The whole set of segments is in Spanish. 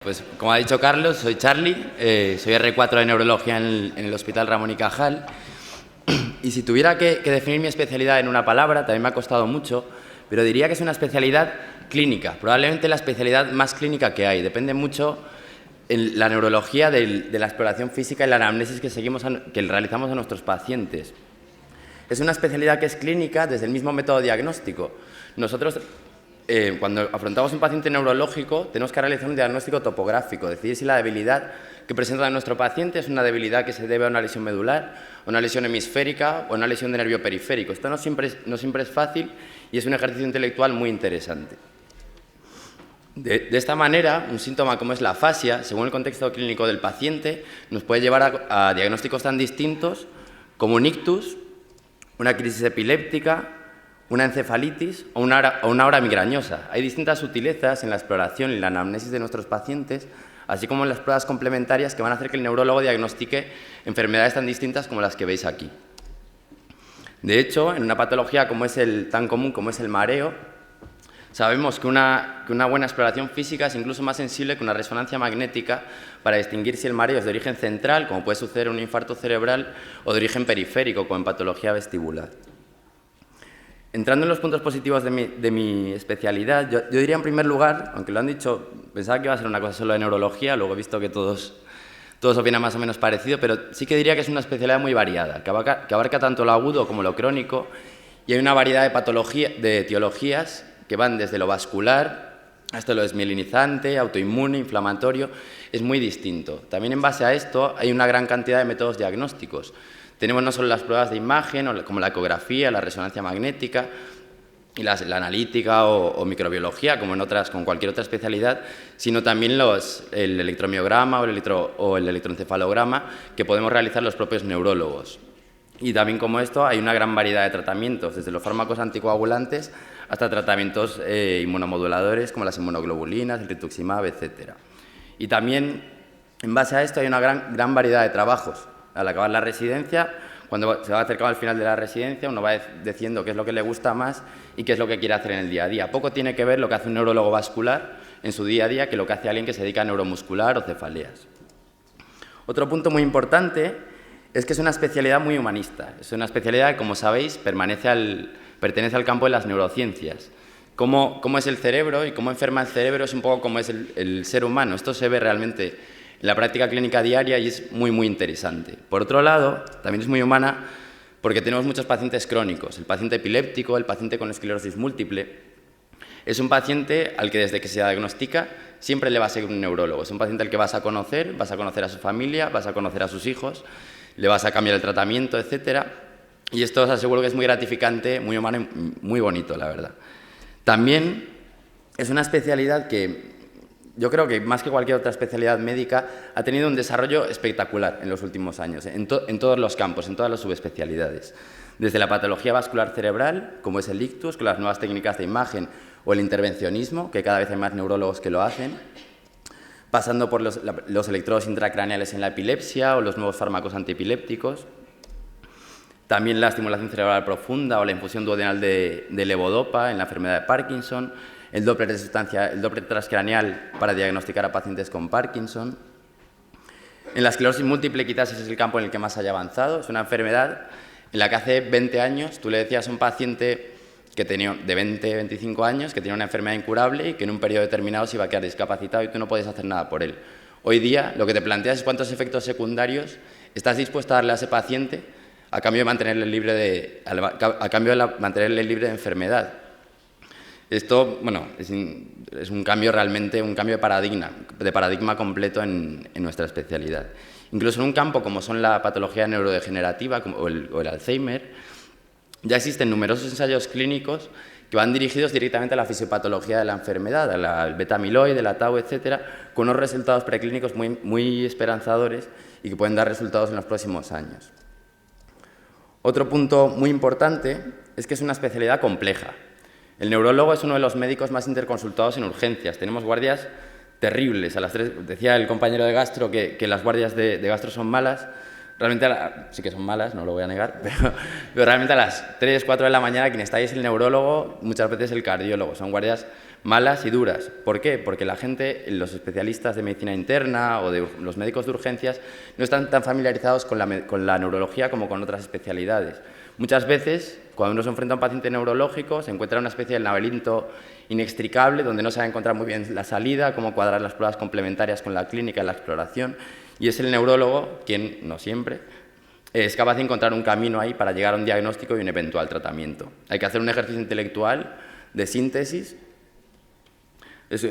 Pues como ha dicho Carlos, soy Charlie, soy R4 de Neurología en el Hospital Ramón y Cajal. Y si tuviera que definir mi especialidad en una palabra, también me ha costado mucho, pero diría que es una especialidad clínica, probablemente la especialidad más clínica que hay. Depende mucho en la neurología de la exploración física y la anamnesis que realizamos a nuestros pacientes. Es una especialidad que es clínica desde el mismo método diagnóstico. Nosotros, cuando afrontamos un paciente neurológico, tenemos que realizar un diagnóstico topográfico, decidir si la debilidad que presenta nuestro paciente es una debilidad que se debe a una lesión medular, a una lesión hemisférica o a una lesión de nervio periférico. Esto no siempre es fácil y es un ejercicio intelectual muy interesante. De esta manera, un síntoma como es la afasia, según el contexto clínico del paciente, nos puede llevar a diagnósticos tan distintos como un ictus, una crisis epiléptica, una encefalitis o una hora migrañosa. Hay distintas sutilezas en la exploración y la anamnesis de nuestros pacientes, así como en las pruebas complementarias que van a hacer que el neurólogo diagnostique enfermedades tan distintas como las que veis aquí. De hecho, en una patología tan común como es el mareo, sabemos que una buena exploración física es incluso más sensible que una resonancia magnética para distinguir si el mareo es de origen central, como puede suceder en un infarto cerebral, o de origen periférico, como en patología vestibular. Entrando en los puntos positivos de mi especialidad, yo diría en primer lugar, aunque lo han dicho, pensaba que iba a ser una cosa solo de neurología, luego he visto que todos opinan más o menos parecido, pero sí que diría que es una especialidad muy variada, que abarca tanto lo agudo como lo crónico, y hay una variedad de etiologías que van desde lo vascular hasta lo desmielinizante, autoinmune, inflamatorio, es muy distinto. También en base a esto hay una gran cantidad de métodos diagnósticos. Tenemos no solo las pruebas de imagen, como la ecografía, la resonancia magnética, y la analítica o microbiología, como con cualquier otra especialidad, sino también el electromiograma o el electroencefalograma que podemos realizar los propios neurólogos. Y también como esto hay una gran variedad de tratamientos, desde los fármacos anticoagulantes hasta tratamientos inmunomoduladores como las inmunoglobulinas, el rituximab, etc. Y también, en base a esto, hay una gran variedad de trabajos. Al acabar la residencia, cuando se va acercando al final de la residencia, uno va diciendo qué es lo que le gusta más y qué es lo que quiere hacer en el día a día. Poco tiene que ver lo que hace un neurólogo vascular en su día a día que lo que hace alguien que se dedica a neuromuscular o cefaleas. Otro punto muy importante es que es una especialidad muy humanista. Es una especialidad que, como sabéis, pertenece al campo de las neurociencias. Cómo es el cerebro y cómo enferma el cerebro es un poco como es el ser humano. Esto se ve realmente en la práctica clínica diaria y es muy, muy interesante. Por otro lado, también es muy humana porque tenemos muchos pacientes crónicos. El paciente epiléptico, el paciente con esclerosis múltiple, es un paciente al que desde que se diagnostica siempre le va a seguir un neurólogo. Es un paciente al que vas a conocer a su familia, vas a conocer a sus hijos, le vas a cambiar el tratamiento, etc. Y esto os aseguro que es muy gratificante, muy humano y muy bonito, la verdad. También es una especialidad que yo creo que más que cualquier otra especialidad médica ha tenido un desarrollo espectacular en los últimos años, en todos los campos, en todas las subespecialidades. Desde la patología vascular cerebral, como es el ictus, con las nuevas técnicas de imagen, o el intervencionismo, que cada vez hay más neurólogos que lo hacen, pasando por los electrodos intracraneales en la epilepsia o los nuevos fármacos antiepilépticos. También la estimulación cerebral profunda o la infusión duodenal de levodopa en la enfermedad de Parkinson, el Doppler transcraneal para diagnosticar a pacientes con Parkinson. En la esclerosis múltiple quizás ese es el campo en el que más haya avanzado. Es una enfermedad en la que hace 20 años tú le decías a un paciente que tenía de 20-25 años que tenía una enfermedad incurable y que en un periodo determinado se iba a quedar discapacitado y tú no podías hacer nada por él. Hoy día lo que te planteas es cuántos efectos secundarios estás dispuesto a darle a ese paciente a cambio de mantenerle libre de enfermedad. Esto, bueno, es un cambio realmente, un cambio de paradigma completo en nuestra especialidad. Incluso en un campo como son la patología neurodegenerativa o el Alzheimer, ya existen numerosos ensayos clínicos que van dirigidos directamente a la fisiopatología de la enfermedad, al beta-amiloide, la tau, etcétera, con unos resultados preclínicos muy esperanzadores y que pueden dar resultados en los próximos años. Otro punto muy importante es que es una especialidad compleja. El neurólogo es uno de los médicos más interconsultados en urgencias. Tenemos guardias terribles. A las 3, decía el compañero de gastro que las guardias de gastro son malas. realmente sí que son malas, no lo voy a negar, pero realmente a las 3, 4 de la mañana quien está ahí es el neurólogo, muchas veces el cardiólogo. Son guardias malas y duras. ¿Por qué? Porque la gente, los especialistas de medicina interna o de los médicos de urgencias no están tan familiarizados con la neurología como con otras especialidades. Muchas veces, cuando uno se enfrenta a un paciente neurológico, se encuentra una especie de laberinto inextricable donde no sabe encontrar muy bien la salida, cómo cuadrar las pruebas complementarias con la clínica y la exploración. Y es el neurólogo quien, no siempre, es capaz de encontrar un camino ahí para llegar a un diagnóstico y un eventual tratamiento. Hay que hacer un ejercicio intelectual de síntesis.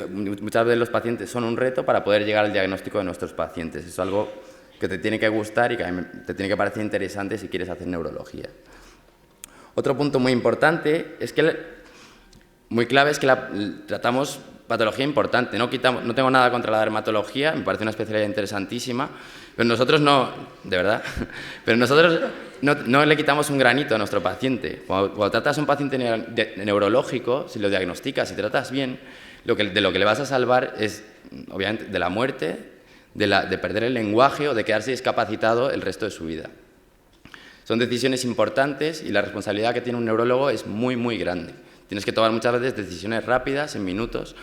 Muchas veces los pacientes son un reto para poder llegar al diagnóstico de nuestros pacientes. Es algo que te tiene que gustar y que te tiene que parecer interesante si quieres hacer neurología. Otro punto muy importante es que, muy clave, es que tratamos patología importante. No tengo nada contra la dermatología, me parece una especialidad interesantísima, pero nosotros no, de verdad, pero nosotros no le quitamos un granito a nuestro paciente. Cuando tratas a un paciente neurológico, si lo diagnosticas y tratas bien, de lo que le vas a salvar es, obviamente, de la muerte, de perder el lenguaje o de quedarse discapacitado el resto de su vida. Son decisiones importantes y la responsabilidad que tiene un neurólogo es muy, muy grande. Tienes que tomar muchas veces decisiones rápidas, en minutos,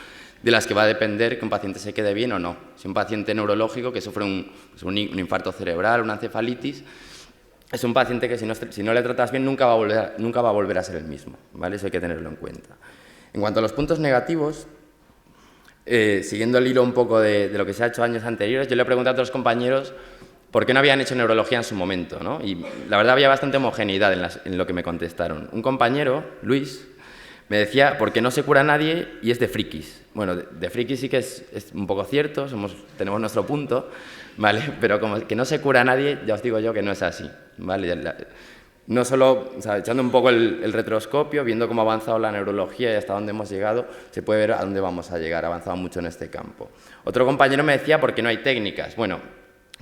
de las que va a depender que un paciente se quede bien o no. Si un paciente neurológico que sufre un infarto cerebral, una encefalitis, es un paciente que si no le tratas bien nunca va a volver a ser el mismo, ¿vale? Eso hay que tenerlo en cuenta. En cuanto a los puntos negativos, siguiendo el hilo un poco de lo que se ha hecho años anteriores, yo le he preguntado a otros compañeros por qué no habían hecho neurología en su momento, ¿no? Y la verdad había bastante homogeneidad en lo que me contestaron. Un compañero, Luis, me decía, porque no se cura nadie y es de frikis. Bueno, de frikis sí que es un poco cierto, tenemos nuestro punto, ¿vale? Pero como que no se cura nadie, ya os digo yo que no es así, ¿vale? No solo, o sea, echando un poco el retroscopio, viendo cómo ha avanzado la neurología y hasta dónde hemos llegado, se puede ver a dónde vamos a llegar, ha avanzado mucho en este campo. Otro compañero me decía, ¿por qué no hay técnicas? Bueno,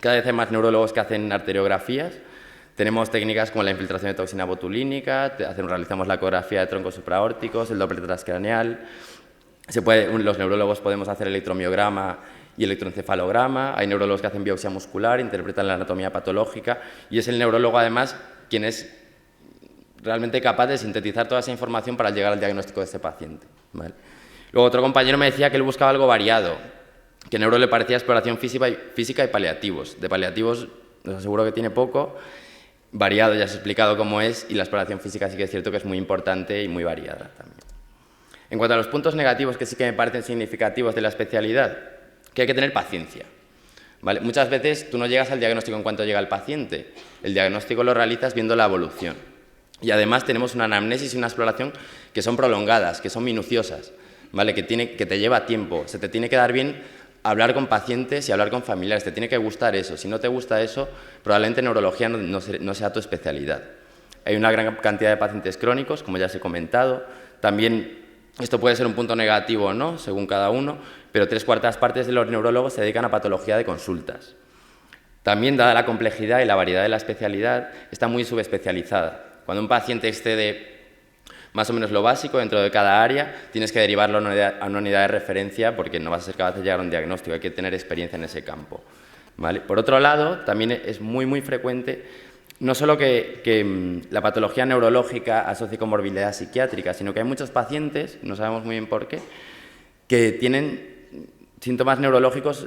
cada vez hay más neurólogos que hacen arteriografías. Tenemos técnicas como la infiltración de toxina botulínica, realizamos la ecografía de troncos supraórticos, el Doppler transcraneal. Los neurólogos podemos hacer electromiograma y electroencefalograma. Hay neurólogos que hacen biopsia muscular, interpretan la anatomía patológica y es el neurólogo, además, quien es realmente capaz de sintetizar toda esa información para llegar al diagnóstico de ese paciente, ¿vale? Luego otro compañero me decía que él buscaba algo variado, que neuro le parecía exploración física y paliativos. De paliativos os aseguro que tiene poco. Variado, ya os he explicado cómo es, y la exploración física sí que es cierto que es muy importante y muy variada también. En cuanto a los puntos negativos que sí que me parecen significativos de la especialidad, que hay que tener paciencia, ¿vale? Muchas veces tú no llegas al diagnóstico en cuanto llega el paciente, el diagnóstico lo realizas viendo la evolución. Y además tenemos una anamnesis y una exploración que son prolongadas, que son minuciosas, ¿vale? Que te lleva tiempo, se te tiene que dar bien hablar con pacientes y hablar con familiares, te tiene que gustar eso. Si no te gusta eso, probablemente neurología no sea tu especialidad. Hay una gran cantidad de pacientes crónicos, como ya os he comentado. También esto puede ser un punto negativo o no, según cada uno, pero 3/4 partes de los neurólogos se dedican a patología de consultas. También, dada la complejidad y la variedad de la especialidad, está muy subespecializada. Cuando un paciente excede más o menos lo básico dentro de cada área, tienes que derivarlo a una unidad de referencia porque no vas a ser capaz de llegar a un diagnóstico, hay que tener experiencia en ese campo, ¿vale? Por otro lado, también es muy, muy frecuente no solo que la patología neurológica asocie con morbilidad psiquiátrica, sino que hay muchos pacientes, no sabemos muy bien por qué, que tienen síntomas neurológicos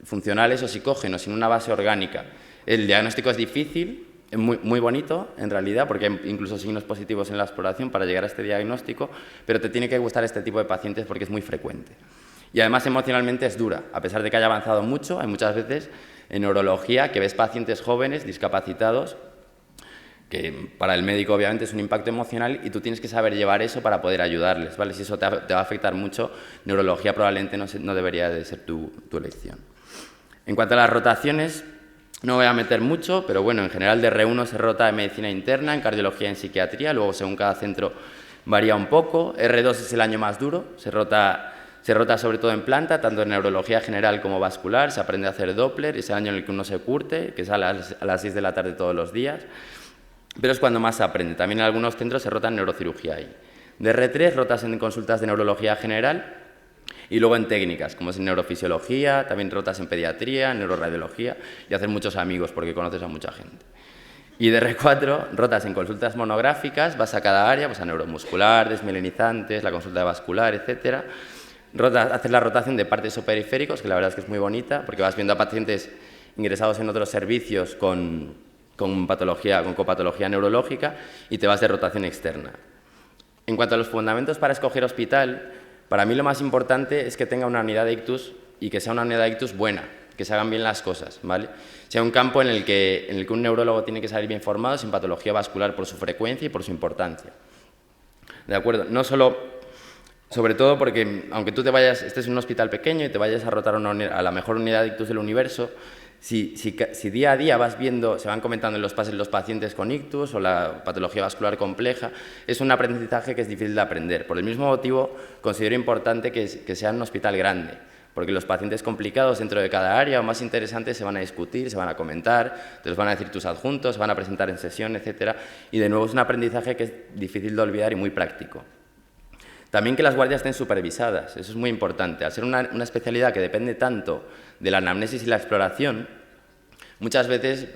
funcionales o psicógenos, sin una base orgánica. El diagnóstico es difícil, es muy bonito, en realidad, porque hay incluso signos positivos en la exploración para llegar a este diagnóstico, pero te tiene que gustar este tipo de pacientes porque es muy frecuente. Y además emocionalmente es dura, a pesar de que haya avanzado mucho, hay muchas veces en neurología que ves pacientes jóvenes, discapacitados, que para el médico obviamente es un impacto emocional y tú tienes que saber llevar eso para poder ayudarles, ¿vale? Si eso te va a afectar mucho, neurología probablemente no debería de ser tu elección. En cuanto a las rotaciones, no voy a meter mucho, pero bueno, en general de R1 se rota en medicina interna, en cardiología y en psiquiatría, luego según cada centro varía un poco. R2 es el año más duro, se rota sobre todo en planta, tanto en neurología general como vascular, se aprende a hacer Doppler, es el año en el que uno se curte, que es a las 6 de la tarde todos los días, pero es cuando más se aprende. También en algunos centros se rota en neurocirugía ahí. De R3 rotas en consultas de neurología general, Y luego en técnicas, como es en neurofisiología, también rotas en pediatría, en neuroradiología, y hacer muchos amigos porque conoces a mucha gente. Y de R4, rotas en consultas monográficas, vas a cada área, pues a neuromuscular, desmielinizantes, la consulta vascular, etc. Haces la rotación de partes o periféricos, que la verdad es que es muy bonita, porque vas viendo a pacientes ingresados en otros servicios con copatología neurológica y te vas de rotación externa. En cuanto a los fundamentos para escoger hospital, para mí lo más importante es que tenga una unidad de ictus y que sea una unidad de ictus buena, que se hagan bien las cosas, ¿vale? Sea un campo en el que un neurólogo tiene que salir bien formado, sin patología vascular por su frecuencia y por su importancia. ¿De acuerdo? No solo, sobre todo porque, aunque tú estés en un hospital pequeño y te vayas a rotar a la mejor unidad de ictus del universo, si día a día vas viendo, se van comentando en los pases los pacientes con ictus o la patología vascular compleja, es un aprendizaje que es difícil de aprender. Por el mismo motivo, considero importante que sea un hospital grande, porque los pacientes complicados dentro de cada área o más interesantes se van a discutir, se van a comentar, te los van a decir tus adjuntos, se van a presentar en sesión, etc. Y de nuevo es un aprendizaje que es difícil de olvidar y muy práctico. También que las guardias estén supervisadas, eso es muy importante. Al ser una especialidad que depende tanto de la anamnesis y la exploración, muchas veces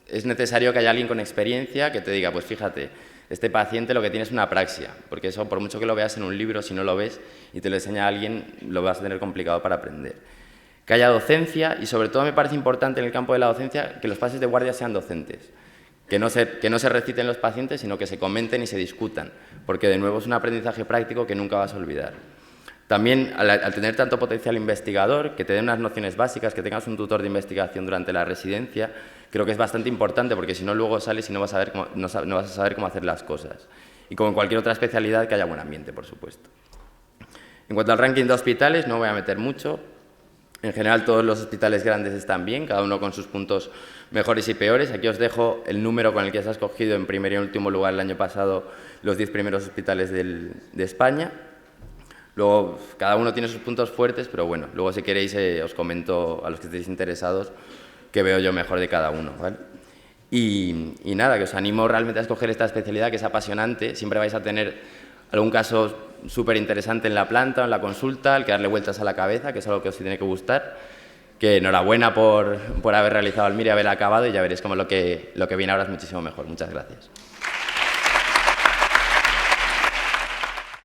es necesario que haya alguien con experiencia que te diga, pues fíjate, este paciente lo que tiene es una apraxia, porque eso, por mucho que lo veas en un libro, si no lo ves y te lo enseña a alguien, lo vas a tener complicado para aprender. Que haya docencia y, sobre todo, me parece importante en el campo de la docencia que los pases de guardia sean docentes. Que no se reciten los pacientes, sino que se comenten y se discutan, porque de nuevo es un aprendizaje práctico que nunca vas a olvidar. También, al tener tanto potencial investigador, que te den unas nociones básicas, que tengas un tutor de investigación durante la residencia, creo que es bastante importante, porque si no, luego sales y no vas a saber cómo hacer las cosas. Y como en cualquier otra especialidad, que haya buen ambiente, por supuesto. En cuanto al ranking de hospitales, no voy a meter mucho. En general, todos los hospitales grandes están bien, cada uno con sus puntos mejores y peores. Aquí os dejo el número con el que se ha escogido en primer y último lugar el año pasado los 10 primeros hospitales de España. Luego, cada uno tiene sus puntos fuertes, pero bueno, luego si queréis os comento a los que estéis interesados qué veo yo mejor de cada uno, ¿vale? Y nada, que os animo realmente a escoger esta especialidad, que es apasionante. Siempre vais a tener algún caso súper interesante en la planta o en la consulta, al que darle vueltas a la cabeza, que es algo que os tiene que gustar. Que enhorabuena por haber realizado el MIR y haber acabado, y ya veréis cómo lo que viene ahora es muchísimo mejor. Muchas gracias.